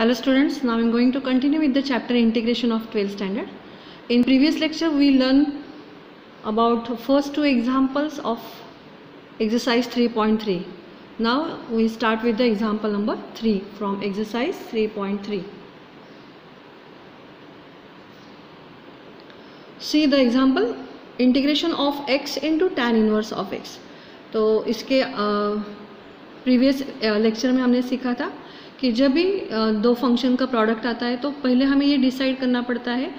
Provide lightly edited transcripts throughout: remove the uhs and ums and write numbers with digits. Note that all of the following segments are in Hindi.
Hello students, now I am going to continue with the chapter integration of 12th standard. In previous lecture we learned about first two examples of exercise 3.3. Now we start with the example number 3 from exercise 3.3. See the example, integration of x into tan inverse of x. तो इसके प्रीवियस लेक्चर में हमने सीखा था कि जब भी दो फंक्शन का प्रोडक्ट आता है तो पहले हमें ये डिसाइड करना पड़ता है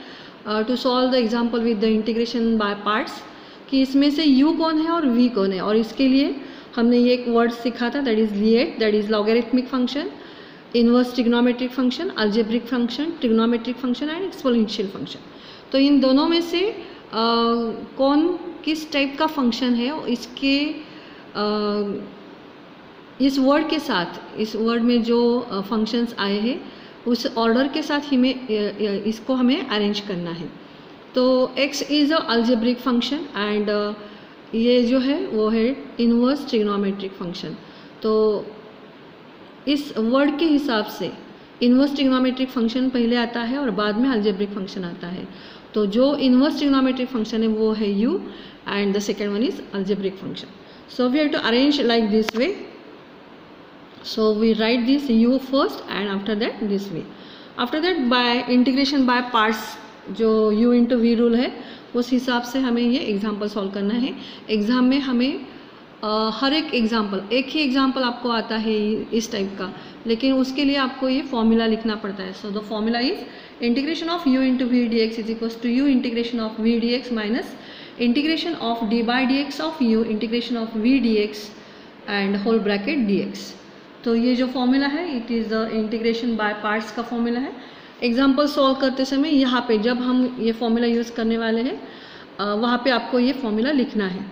to solve the example with the integration by parts कि इसमें से u कौन है और v कौन है। और इसके लिए हमने ये एक वर्ड सीखा था, that is LIATE, that is logarithmic function, inverse trigonometric function, algebraic function, trigonometric function and exponential function. तो इन दोनों में से कौन किस टाइप का फंक्शन है, इसके इस वर्ड के साथ, इस वर्ड में जो फंक्शंस आए हैं उस ऑर्डर के साथ ही में इसको हमें अरेंज करना है। तो x is a algebraic function and ये जो है वो है इनवर्स ट्रिग्नोमेट्रिक फंक्शन। तो इस वर्ड के हिसाब से इनवर्स ट्रिग्नोमेट्रिक फंक्शन पहले आता है और बाद में अलजेब्रिक फंक्शन आता है। तो जो इनवर्स ट्रिग्नोमेट्रिक फंक्शन है वो है u and the second one is algebraic function. So we have to arrange like this way. So we write this u first and after that this way. After that by integration by parts जो u into v रूल है उस हिसाब से हमें ये एग्जाम्पल सॉल्व करना है। एग्ज़ाम में हमें हर एक एग्जाम्पल, एक ही एग्जाम्पल आपको आता है इस टाइप का, लेकिन उसके लिए आपको ये फॉर्मूला लिखना पड़ता है। So the formula is integration of u into v dx is equals to u integration of v dx minus integration of d by dx of u integration of v dx and whole bracket dx। तो ये जो फॉर्मूला है it is the integration by parts का फॉर्मूला है। एग्जाम्पल सॉल्व करते समय यहाँ पे जब हम ये फॉर्मूला यूज़ करने वाले हैं वहाँ पे आपको ये फॉर्मूला लिखना है।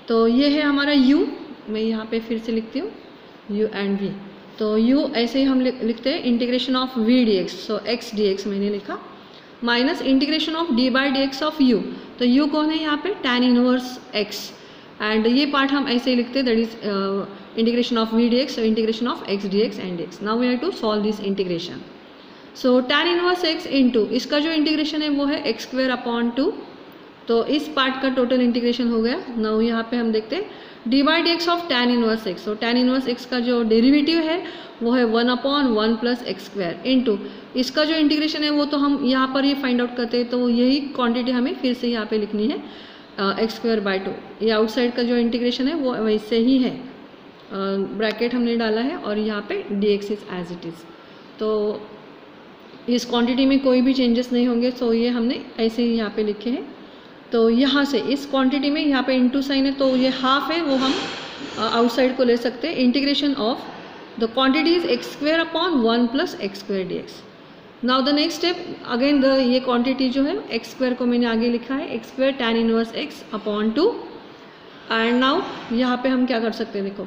तो ये है हमारा u, मैं यहाँ पे फिर से लिखती हूँ u एंड v। तो u ऐसे ही हम लिखते हैं integration of v dx, so x dx मैंने लिखा, minus integration of d by dx of u। तो u कौन है यहाँ पे, tan इनवर्स x, एंड ये पार्ट हम ऐसे ही लिखते हैं, that is integration of v dx, so integration of x dx and dx. Now we have to solve this integration. So tan inverse x into इसका जो इंटीग्रेशन है वो है x square upon 2। तो इस पार्ट का टोटल इंटीग्रेशन हो गया। नाउ यहाँ पे हम देखते हैं d by dx of tan inverse x। तो tan inverse x का जो डेरिवेटिव है वो है 1/1 प्लस एक्स स्क्वायर इंटू इसका जो इंटीग्रेशन है वो तो हम यहाँ पर ही फाइंड आउट करते हैं। तो यही क्वान्टिटी हमें फिर से यहाँ पे लिखनी है एक्स स्क्वायर बाई 2। ये आउटसाइड का जो इंटीग्रेशन है वो वैसे ही है, ब्रैकेट हमने डाला है और यहाँ पे dx is as it is. तो इस क्वांटिटी में कोई भी चेंजेस नहीं होंगे, सो ये हमने ऐसे ही यहाँ पे लिखे हैं। तो यहाँ से इस क्वांटिटी में यहाँ पे इनटू साइन है तो ये हाफ है वो हम आउटसाइड को ले सकते हैं। Integration of the quantity is x square upon 1 plus x square dx। Now the next step again the ये क्वांटिटी जो है एक्स स्क्वायर को मैंने आगे लिखा है x square tan inverse x upon 2। And now यहाँ पे हम क्या कर सकते हैं, देखो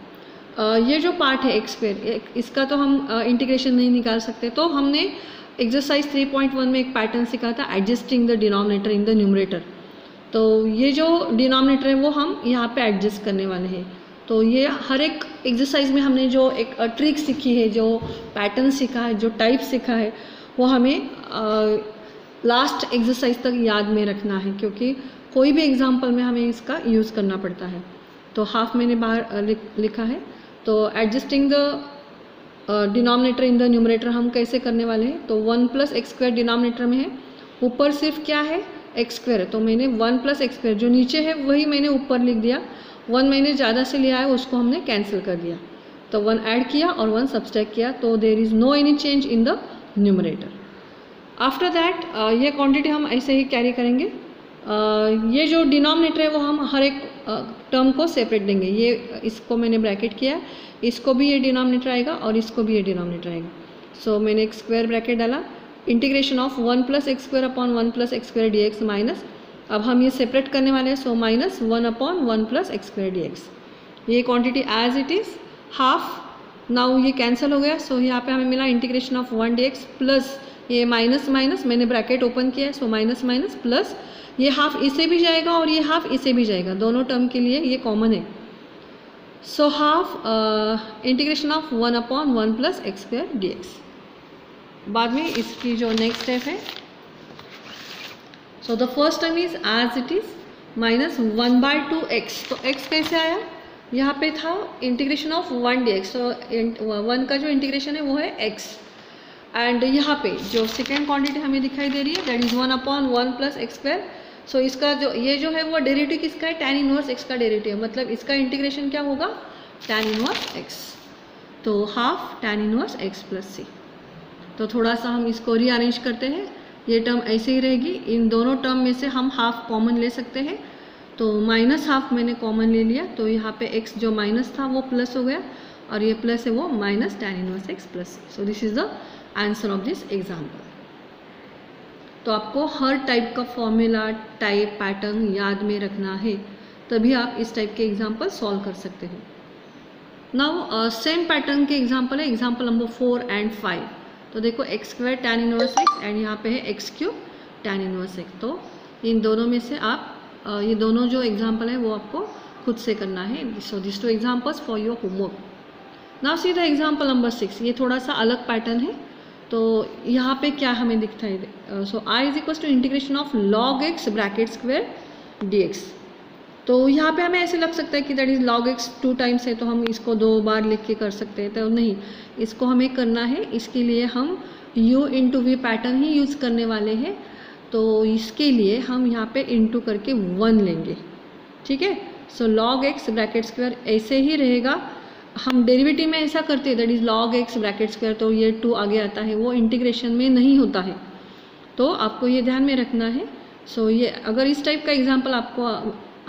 ये जो पार्ट है एक्स स्क्वायर, इसका तो हम इंटीग्रेशन नहीं निकाल सकते। तो हमने एक्सरसाइज 3.1 में एक पैटर्न सीखा था, adjusting the denominator in the numerator. तो ये जो डिनोमिनेटर है वो हम यहाँ पे एडजस्ट करने वाले हैं। तो ये हर एक एक्सरसाइज में हमने जो एक ट्रिक सीखी है, जो पैटर्न सीखा है, जो टाइप सीखा है, वो हमें लास्ट एक्सरसाइज तक याद में रखना है, क्योंकि कोई भी एग्जाम्पल में हमें इसका यूज़ करना पड़ता है। तो हाफ मैंने बाहर लिखा है। तो adjusting the denominator in the numerator हम कैसे करने वाले हैं, तो 1 प्लस एक्स स्क्वायर डिनोमिनेटर में है, ऊपर सिर्फ क्या है एक्स स्क्वायर है, तो मैंने 1 प्लस एक्स स्क्वायर जो नीचे है वही मैंने ऊपर लिख दिया। 1 मैंने ज़्यादा से लिया है उसको हमने कैंसिल कर दिया, तो 1 ऐड किया और 1 सब्सट्रैक्ट किया, तो there is no any change in the numerator. After that ये क्वान्टिटी हम ऐसे ही कैरी करेंगे। ये जो डिनोमिनेटर है वो हम हर एक टर्म को सेपरेट देंगे। ये इसको मैंने ब्रैकेट किया है, इसको भी ये डिनोमिनेटर आएगा और इसको भी ये डिनोमिनेटर आएगा। सो मैंने एक स्क्वायर ब्रैकेट डाला, integration of 1 plus x square upon 1 plus x square dx minus, अब हम ये सेपरेट करने वाले हैं, so minus 1/1 plus x square dx। ये quantity as it is half. Now ये कैंसिल हो गया, सो यहाँ पे हमें मिला इंटीग्रेशन ऑफ 1 dx प्लस ये माइनस माइनस मैंने ब्रैकेट ओपन किया है, सो माइनस माइनस प्लस ये हाफ इसे भी जाएगा और ये हाफ इसे भी जाएगा, दोनों टर्म के लिए ये कॉमन है। So half integration of 1/1 plus x square dx। बाद में इसकी जो नेक्स्ट स्टेप है, so the first term is as it is minus 1/2x। तो x कैसे आया, यहाँ पे था इंटीग्रेशन ऑफ 1 dx, तो 1 का जो इंटीग्रेशन है वो है x, एंड यहाँ पे जो सेकेंड क्वांटिटी हमें दिखाई दे रही है दैट इज 1/1 + x²। सो इसका जो ये जो है वो डेरिवेटिव किसका है, tan इनवर्स x का डेरिवेटिव है, मतलब इसका इंटीग्रेशन क्या होगा, tan इनवर्स x, तो half tan inverse x + c। तो थोड़ा सा हम इसको रीअरेंज करते हैं, ये टर्म ऐसे ही रहेगी, इन दोनों टर्म में से हम हाफ कॉमन ले सकते हैं, तो -½ मैंने कॉमन ले लिया, तो यहाँ पे x जो माइनस था वो प्लस हो गया, और ये प्लस है वो minus tan inverse x + c। So this is the answer of this example. तो आपको हर टाइप का फॉर्मूला, टाइप, पैटर्न याद में रखना है, तभी आप इस टाइप के एग्जाम्पल सॉल्व कर सकते हो। नाउ सेम पैटर्न के एग्जाम्पल है, एग्जाम्पल नंबर 4 and 5। तो देखो x² tan inverse x and यहाँ पे है x³ tan इनवर्स x। तो इन दोनों में से आप ये दोनों जो एग्जाम्पल है वो आपको खुद से करना है। So this 2 examples for your homework. Now see the example number 6। ये थोड़ा सा अलग पैटर्न है, तो यहाँ पे क्या हमें दिखता है, सो i = integration of log x (² dx। तो यहाँ पे हमें ऐसे लग सकता है कि that is log x 2 times है, तो हम इसको 2 बार लिख के कर सकते हैं, तो नहीं, इसको हमें करना है, इसके लिए हम u × v पैटर्न ही यूज़ करने वाले हैं। तो इसके लिए हम यहाँ पे इंटू करके 1 लेंगे, ठीक है। सो log x (² ऐसे ही रहेगा, हम डेरिवेटिव में ऐसा करते हैं दैट इज़ log x (²), तो ये 2 आगे आता है, वो इंटीग्रेशन में नहीं होता है, तो आपको ये ध्यान में रखना है। सो ये अगर इस टाइप का एग्जाम्पल आपको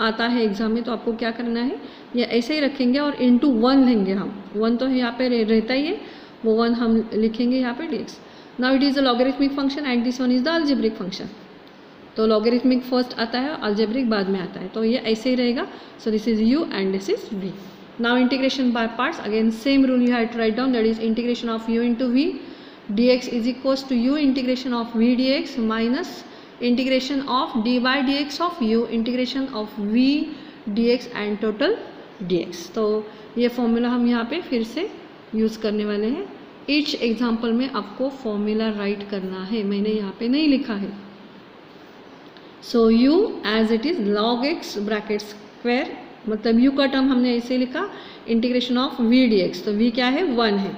आता है एग्जाम में, तो आपको क्या करना है, ये ऐसे ही रखेंगे और इंटू 1 लेंगे हम, 1 तो यहाँ पे रहता ही है, वो 1 हम लिखेंगे यहाँ पे dx। Now it is a logarithmic function and this one is the algebraic function. तो लॉगरिथमिक फर्स्ट आता है, अलजेब्रिक बाद में आता है, तो ये ऐसे ही रहेगा। So this is u and this is v। Now integration by parts, again same rule you have to write down, that is integration of u into v dx is equals to u integration of v dx minus integration of d by dx of u integration of v dx and total dx। तो ये फॉर्मूला हम यहाँ पे फिर से यूज़ करने वाले हैं। ईच एग्जाम्पल में आपको फॉर्मूला राइट करना है, मैंने यहाँ पे नहीं लिखा है। So u as it is log x (² मतलब u का टर्म हमने ऐसे लिखा, इंटीग्रेशन ऑफ v dx, तो v क्या है, 1 है।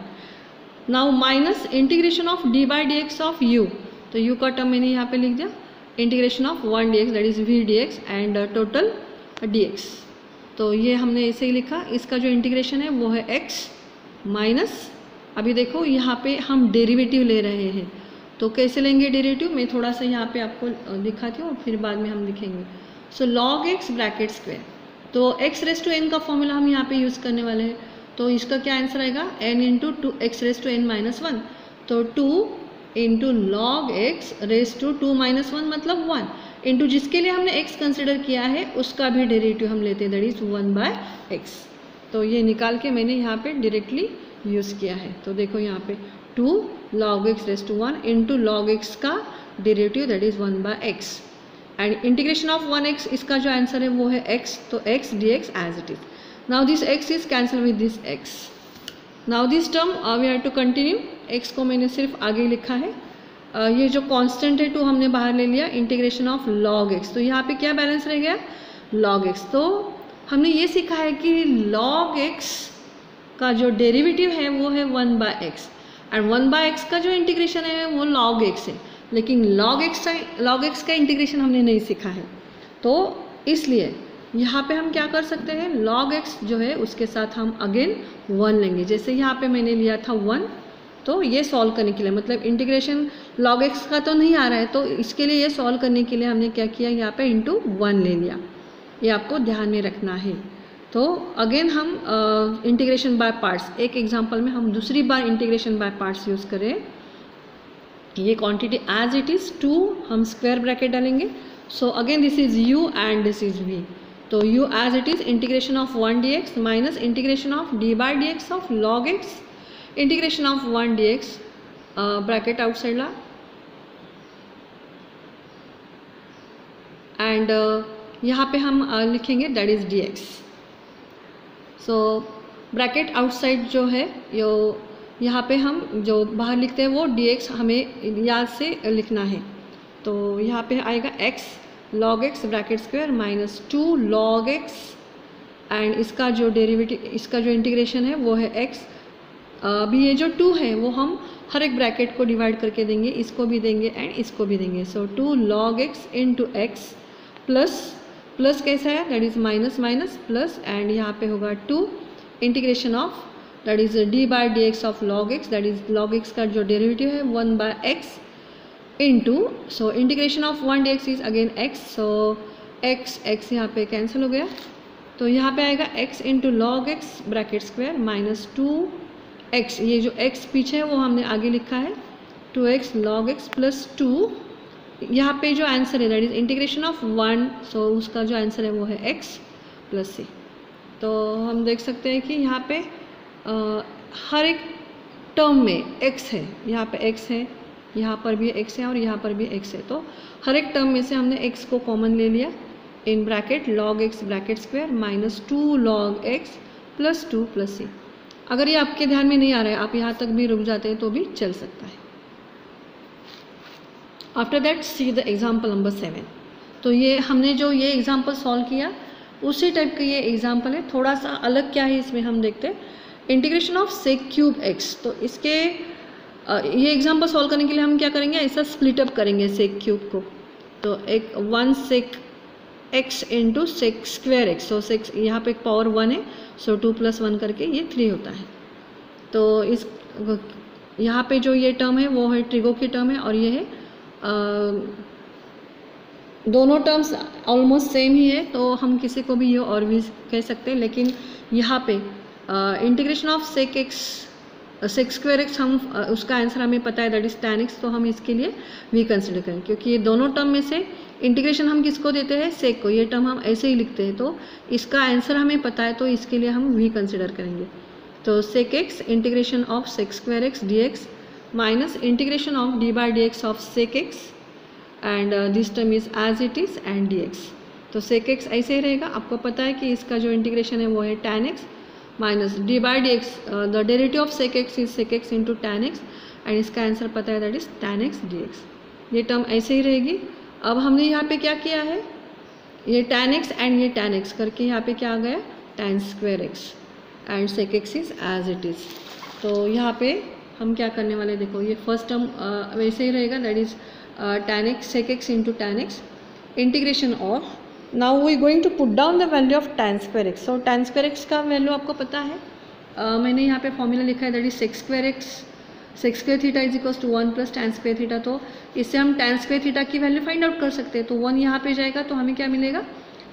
Now minus integration of d by dx of u, तो u का टर्म मैंने यहाँ पे लिख दिया, integration of 1 dx that is v dx and total dx। तो ये हमने ऐसे ही लिखा, इसका जो इंटीग्रेशन है वो है x माइनस, अभी देखो यहाँ पे हम डेरिवेटिव ले रहे हैं, तो कैसे लेंगे डेरिवेटिव, मैं थोड़ा सा यहाँ पे आपको दिखाती हूँ, फिर बाद में हम लिखेंगे। सो log x (²), तो x⁻n का फॉर्मूला हम यहाँ पे यूज़ करने वाले हैं, तो इसका क्या आंसर आएगा, n × 2x⁻n - 1, तो 2 × log x⁻2 - 1 मतलब 1 इंटू जिसके लिए हमने x कंसिडर किया है उसका भी डेरिवेटिव हम लेते हैं, दैट इज़ 1/x। तो ये निकाल के मैंने यहाँ पे डायरेक्टली यूज़ किया है। तो देखो यहाँ पे 2 log x⁻1 × log x का derivative that is 1/x and integration of 1x, इसका जो आंसर है वो है x, तो x dx as it is. Now this x is cancel with this x। Now this term we have to continue, x को मैंने सिर्फ आगे लिखा है, ये जो कांस्टेंट है 2 हमने बाहर ले लिया, इंटीग्रेशन ऑफ log x, तो यहाँ पे क्या बैलेंस रह गया, log x। तो हमने ये सीखा है कि log x का जो डेरिवेटिव है वो है 1/x एंड 1/x का जो इंटीग्रेशन है वो log x है, लेकिन log x का इंटीग्रेशन हमने नहीं सीखा है, तो इसलिए यहाँ पे हम क्या कर सकते हैं, log x जो है उसके साथ हम अगेन 1 लेंगे। जैसे यहाँ पे मैंने लिया था 1, तो ये सॉल्व करने के लिए, मतलब इंटीग्रेशन log x का तो नहीं आ रहा है, तो इसके लिए ये सॉल्व करने के लिए हमने क्या किया, यहाँ पे इंटू 1 ले लिया, ये आपको ध्यान में रखना है। तो अगेन हम इंटीग्रेशन बाय पार्ट्स, एक एग्जाम्पल में हम दूसरी बार इंटीग्रेशन बाय पार्ट्स यूज़ करें। ये क्वांटिटी एज इट इज़ 2 हम स्क्वायर ब्रैकेट डालेंगे, so again this is u and this is v, तो u as it is integration of 1 dx minus integration of d by dx of log x, integration of 1 dx bracket outside ला एंड यहाँ पे हम लिखेंगे that is dx। So bracket outside जो है यहाँ पे हम जो बाहर लिखते हैं वो dx हमें याद से लिखना है। तो यहाँ पे आएगा x log x bracket square minus 2 log x and इसका जो डेरिवेटिव, इसका जो इंटीग्रेशन है वो है x। अभी ये जो 2 है वो हम हर एक ब्रैकेट को डिवाइड करके देंगे, इसको भी देंगे एंड इसको भी देंगे। So 2 log x into x plus कैसा है, that is minus minus plus, and यहाँ पे होगा 2 integration of that is d by d x of log x, that is log x का जो डेरिवेटिव है 1 by x into, so integration of 1 dx is again x, so x यहाँ पे कैंसिल हो गया। तो यहाँ पे आएगा x into log x bracket square minus 2x, ये जो x पीछे है वो हमने आगे लिखा है 2x log x प्लस 2, यहाँ पे जो आंसर है दैट इज इंटीग्रेशन ऑफ 1, सो उसका जो आंसर है वो है x प्लस c। तो हम देख सकते हैं कि यहाँ पे हर एक टर्म में x है, यहाँ पे x है, यहाँ पर भी x है और यहाँ पर भी x है। तो हर एक टर्म में से हमने x को कॉमन ले लिया in bracket log x bracket square minus 2 log x plus 2 plus c। अगर ये आपके ध्यान में नहीं आ रहा है, आप यहाँ तक भी रुक जाते हैं तो भी चल सकता है। After that see the example number 7। तो ये हमने जो ये एग्जाम्पल सॉल्व किया उसी टाइप का ये एग्जाम्पल है, थोड़ा सा अलग क्या है इसमें हम देखते हैं। Integration of sec cube x, तो इसके ये एग्जाम्पल सॉल्व करने के लिए हम क्या करेंगे, ऐसा स्प्लिट अप करेंगे सेक क्यूब को। तो एक 1 sec x into sec square x, so sec यहाँ पे एक पावर 1 है, सो 2 प्लस 1 करके ये 3 होता है। तो इस यहाँ पे जो ये टर्म है वो है ट्रिगो की टर्म है और ये है दोनों टर्म्स ऑलमोस्ट सेम ही है, तो हम किसी को भी ये और भी कह सकते हैं। लेकिन यहाँ पे integration of sec x sec square x हम उसका आंसर हमें पता है दैट इज tan x, तो हम इसके लिए v कंसिडर करें, क्योंकि ये दोनों टर्म में से इंटीग्रेशन हम किसको देते हैं, सेक को। ये टर्म हम ऐसे ही लिखते हैं, तो इसका आंसर हमें पता है, तो इसके लिए हम v कंसिडर करेंगे। तो sec x integration of sec square x d x minus integration of d by d x of sec x and this term is as it is and d x. तो सेक एक्स ऐसे ही रहेगा, आपको पता है कि इसका जो इंटीग्रेशन है वो है tan x minus d by d x, the derivative of sec x is sec x into tan x and इसका आंसर पता है that is tan x dx। ये टर्म ऐसे ही रहेगी। अब हमने यहाँ पे क्या किया है, ये tan x एंड ये tan x करके यहाँ पे क्या आ गया, tan square x and sec x is as it is. तो यहाँ पे हम क्या करने वाले, देखो ये फर्स्ट टर्म वैसे ही रहेगा, that is tan x sec x into tan x integration of, now we going to put down the value of tan square x। so tan square x का वैल्यू आपको पता है, मैंने यहाँ पे फॉर्मूला लिखा है that is sec square x sec square theta is equals to 1 plus tan square theta. तो इससे हम tan square थीटा की वैल्यू फाइंड आउट कर सकते हैं। तो 1 यहाँ पे जाएगा तो हमें क्या मिलेगा,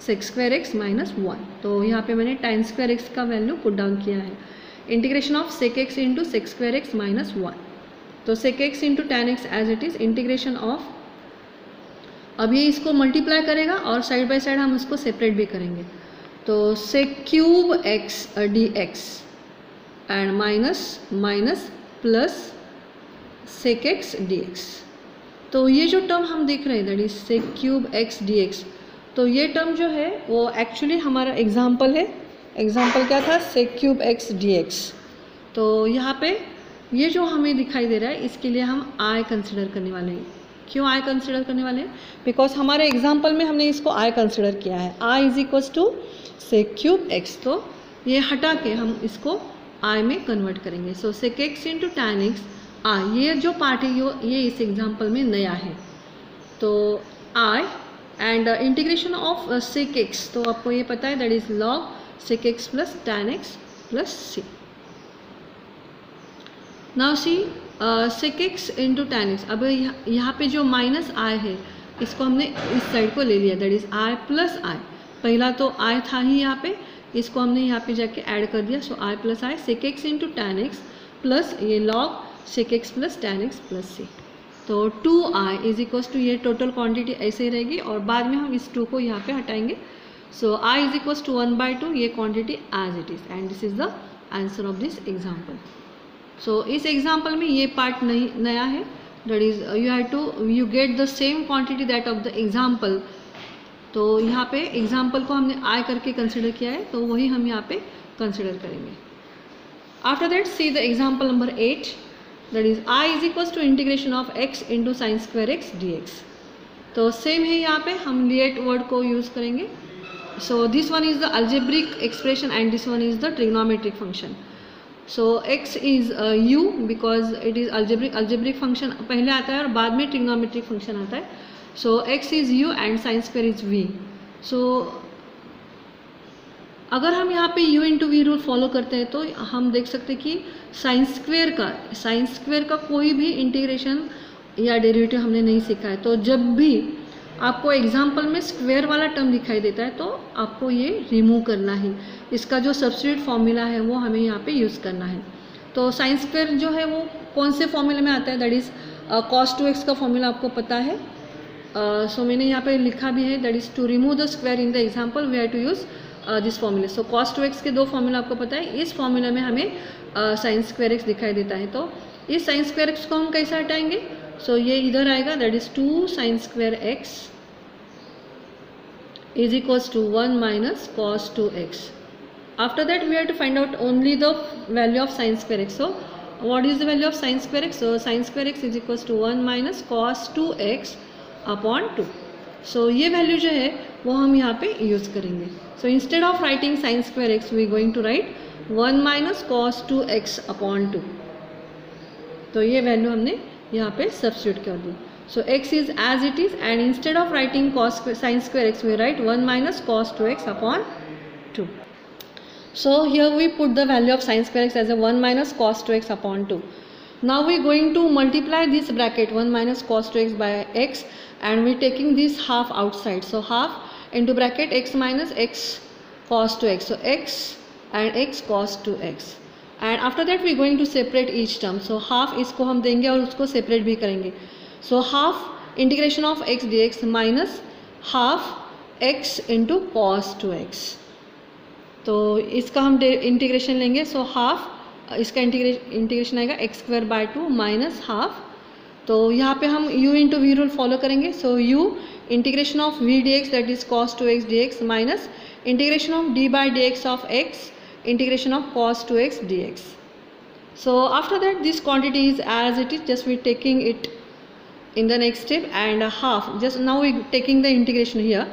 sec square x माइनस 1। तो यहाँ पे मैंने tan square x का वैल्यू पुट डाउन किया है, integration of sec x into sec square x minus 1। तो sec x into tan x as it is integration of, अब ये इसको मल्टीप्लाई करेगा और साइड बाय साइड हम उसको सेपरेट भी करेंगे। तो sec cube x D x and minus plus sec x D x. तो ये जो टर्म हम देख रहे हैं that is sec cube x D x, तो ये टर्म जो है वो एक्चुअली हमारा एग्जाम्पल है। एग्जाम्पल क्या था, sec cube x D x. तो यहाँ पे ये जो हमें दिखाई दे रहा है इसके लिए हम i कंसिडर करने वाले हैं। क्यों i कंसिडर करने वाले हैं, बिकॉज हमारे एग्जाम्पल में हमने इसको i कंसिडर किया है, i is equals to sec cube x। तो ये हटा के हम इसको i में कन्वर्ट करेंगे। सो सेक x into tan x i, ये जो पार्ट है ये इस एग्जाम्पल में नया है। तो i and integration of sec x, तो आपको ये पता है that is log sec x plus tan x plus c। Now see sec x into tan x, अब यहाँ पे जो माइनस i है इसको हमने इस साइड को ले लिया, that is i plus i। पहला तो i था ही यहाँ पे, इसको हमने यहाँ पे जाके ऐड कर दिया। So i plus i sec x into tan x plus ये log sec x plus tan x plus c। तो 2i इज इक्वल्स टू, ये टोटल क्वांटिटी ऐसे ही रहेगी और बाद में हम इस 2 को यहाँ पे हटाएंगे। So i is equals to 1/2, ये quantity as it is and this is the answer of this example. So इस एग्जाम्पल में ये पार्ट नया है, that is you get the same quantity that of the example. तो यहाँ पे एग्जाम्पल को हमने i करके कंसिडर किया है, तो वही हम यहाँ पे कंसिडर करेंगे। After that, see the example number 8, that is I is equals to integration of x into sin square x dx. तो सेम है यहाँ पे, हम लिएट वर्ड को यूज़ करेंगे. So this one is the algebraic expression and this one is the trigonometric function. So x is u because it is algebraic function पहले आता है और बाद में trigonometric function आता है. So x is u and sin square is v. So अगर हम यहाँ पे u इंटू वी रूल फॉलो करते हैं तो हम देख सकते हैं कि साइन स्क्वेयर का कोई भी इंटीग्रेशन या डेरिवेटिव हमने नहीं सीखा है. तो जब भी आपको एग्जाम्पल में स्क्वेयर वाला टर्म दिखाई देता है तो आपको ये रिमूव करना है. इसका जो सब्स्टिट्यूट फॉर्मूला है वो हमें यहाँ पे यूज़ करना है. तो साइन स्क्वेयर जो है वो कौन से फॉर्मूले में आता है, दैट इज़ cos 2x का फॉर्मूला आपको पता है. सो मैंने यहाँ पे लिखा भी है, that is to remove the square in the example we have to use this formula. So cos 2x के दो फॉर्मूला आपको पता है. इस फॉर्मूला में हमें साइन स्क्वेयर एक्स दिखाई देता है. तो इस साइन स्क्वेयर एक्स को हम कैसे हटाएंगे, सो ये इधर आएगा, that is 2 sin square x is equals to 1 minus cos 2x. After that we have to find out only the value of sin square x. So what is the value of sin square x? So sin square x is equals to 1 minus cos 2x upon 2. So ये वैल्यू जो है वो हम यहाँ पे यूज़ करेंगे. So instead of writing sin square x we going to write 1 minus cos 2x upon 2. तो ये वैल्यू हमने यहाँ पे सब्स्टिट्यूट कर दी. So x is as it is and instead of writing sin square x we write 1 minus cos 2x upon 2. So here we put the value of sin square x as a 1 minus cos 2x upon 2. Now we are going to multiply this bracket 1 minus cos 2x by x and we are taking this half outside. So half into bracket x minus x cos 2x. So x and x cos 2x. And after that we are going to separate each term. So half इसको हम देंगे और उसको separate भी करेंगे. So half integration of x dx minus half x into cos 2x. तो इसका हम इंटीग्रेशन लेंगे. सो हाफ इसका इंटीग्रेशन आएगा x square by 2 minus half. तो यहाँ पे हम u इंटू वी रूल फॉलो करेंगे. So u integration of v dx that is cos 2x dx minus integration of d by dx of x integration of cos 2x dx. So after that this quantity is as it is, just we taking it in the next step and half, just now we taking the integration here.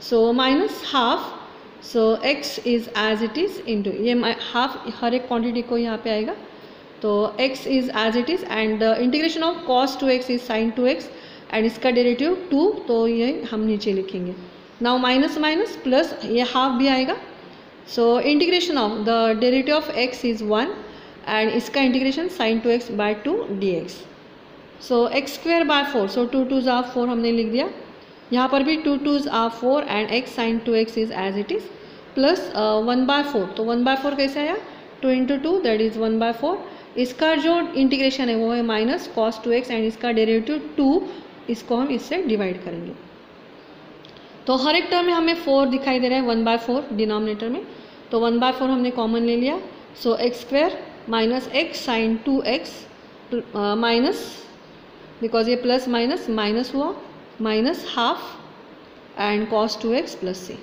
So minus half, so x is as it is into ये half हर एक quantity को यहाँ पे आएगा. तो x is as it is and the integration of cos 2x is sin 2x and इसका डेरिवेटिव 2, तो ये हम नीचे लिखेंगे. now माइनस माइनस प्लस ये हाफ भी आएगा. so integration of the derivative of x is 1 and इसका integration sin 2x by 2 dx. so x square by 4, so 2 2s are 4 हमने लिख दिया. यहाँ पर भी 2 2s are 4 and x sin 2x is as it is plus 1 by 4. तो 1 by 4 कैसे आया, 2 into 2 दैट इज़ 1 by 4. इसका जो इंटीग्रेशन है वो है माइनस cos 2x एंड इसका डेरिवेटिव 2, इसको हम इससे डिवाइड करेंगे. तो हर एक टर्म में हमें 4 दिखाई दे रहा है 1 by 4 डिनोमिनेटर में. तो 1 by 4 हमने कॉमन ले लिया. So x square minus x sine 2x minus, because ये प्लस माइनस माइनस हुआ, minus half and cos 2x plus c.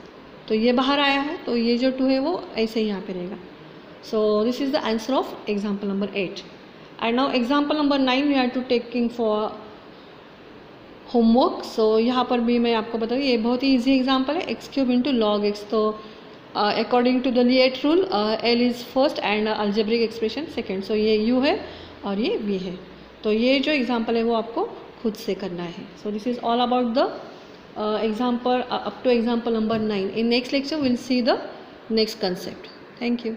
तो ये बाहर आया है, तो ये जो 2 है वो ऐसे ही यहाँ पे रहेगा. So this is the answer of example number 8. And now example number 9 we are to taking for homework. सो यहाँ पर भी मैं आपको बताऊँ ये बहुत ही ईजी एग्जाम्पल है, x cube into log x. तो according to the LIATE rule L is first and algebraic expression second. So ये यू है और ये वी है. तो ये जो एग्जाम्पल है वो आपको खुद से करना है. सो this is all about the example up to example number 9. In next lecture we'll see the next concept. Thank you.